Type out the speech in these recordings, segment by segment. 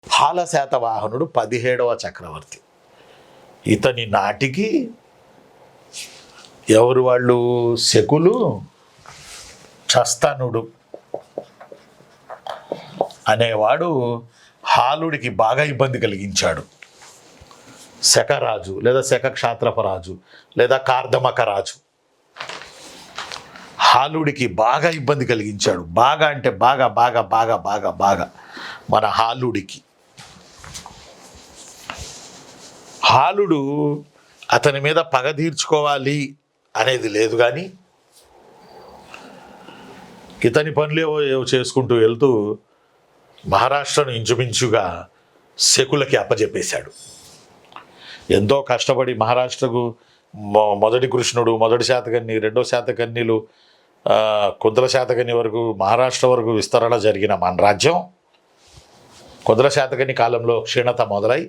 హాల శాతవాహనుడు 17వ చక్రవర్తి. ఇతని నాటికి ఎవరు వాళ్ళు? శకులు, చస్తనుడు అనేవాడు హాలుడికి బాగా ఇబ్బంది కలిగించాడు. శకరాజు లేదా శకక్షాత్రపరాజు లేదా కార్దమక రాజు హాలుడికి బాగా ఇబ్బంది కలిగించాడు. బాగా అంటే బాగా బాగా బాగా బాగా బాగా మన హాలుడికి. హాలుడు అతని మీద పగ తీర్చుకోవాలి అనేది లేదు, కానీ ఇతని పనులేవో ఏవో చేసుకుంటూ వెళ్తూ మహారాష్ట్రను ఇంచుమించుగా శకులకి అప్పజెప్పేశాడు. ఎంతో కష్టపడి మహారాష్ట్రకు మొదటి కృష్ణుడు, మొదటి శాతకర్ణి, రెండో శాతకర్ణిలు, కుద్ర శాతకర్ణి వరకు మహారాష్ట్ర వరకు విస్తరణ జరిగిన మన రాజ్యం కుద్ర శాతకర్ణి కాలంలో క్షీణత మొదలై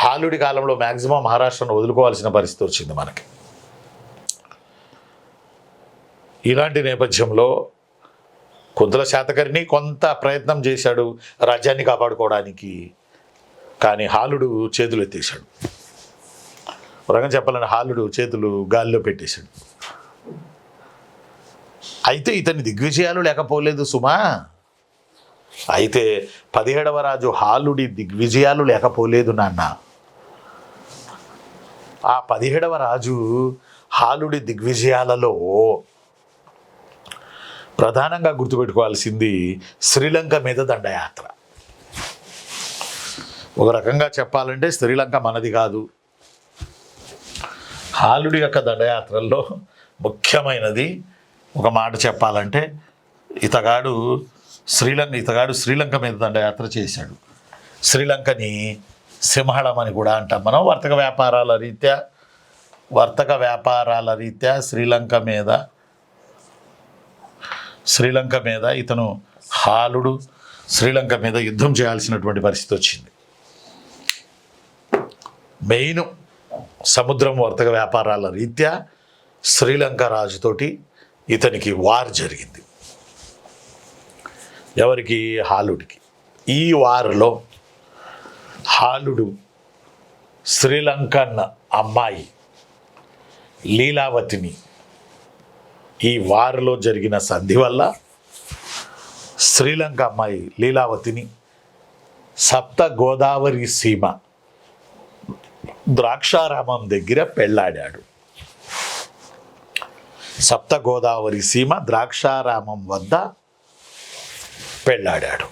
హాలుడి కాలంలో మ్యాక్సిమం మహారాష్ట్రను వదులుకోవాల్సిన పరిస్థితి వచ్చింది మనకి. ఇలాంటి నేపథ్యంలో కుద్ర శాతకర్ణి కొంత ప్రయత్నం చేశాడు రాజ్యాన్ని కాపాడుకోవడానికి, కానీ హాలుడు చేతులు ఎత్తేశాడు. ఒక రకంగా చెప్పాలని హాలుడు చేతులు గాలిలో పెట్టేశాడు. అయితే ఇతని దిగ్విజయాలు లేకపోలేదు సుమా. అయితే 17వ రాజు హాలుడి దిగ్విజయాలు లేకపోలేదు నాన్న. ఆ 17వ రాజు హాలుడి దిగ్విజయాలలో ప్రధానంగా గుర్తుపెట్టుకోవాల్సింది శ్రీలంక మీద దండయాత్ర. ఒక రకంగా చెప్పాలంటే శ్రీలంక మనది కాదు. హాలుడి యొక్క దండయాత్రల్లో ముఖ్యమైనది ఒక మాట చెప్పాలంటే ఇతగాడు శ్రీలంక మీద దండయాత్ర చేశాడు. శ్రీలంకని సింహళం అని కూడా అంటాం మనం. వర్తక వ్యాపారాల రీత్యా శ్రీలంక మీద ఇతను హాలుడు శ్రీలంక మీద యుద్ధం చేయాల్సినటువంటి పరిస్థితి వచ్చింది. మెయిన్ సముద్రం వర్తక వ్యాపారాల రీత్యా శ్రీలంక రాజుతోటి ఇతనికి వార్ జరిగింది. ఎవరికి? హాలుడికి. ఈ వార్లో హాలుడు శ్రీలంకన్ అమ్మాయి లీలావతిని ఈ వార్లో జరిగిన సంధి వల్ల శ్రీలంక అమ్మాయి లీలావతిని సప్త గోదావరి సీమ ద్రాక్షారామం దగ్గర పెళ్ళాడాడు. సప్త గోదావరి సీమ ద్రాక్షారామం వద్ద పెళ్ళాడాడు.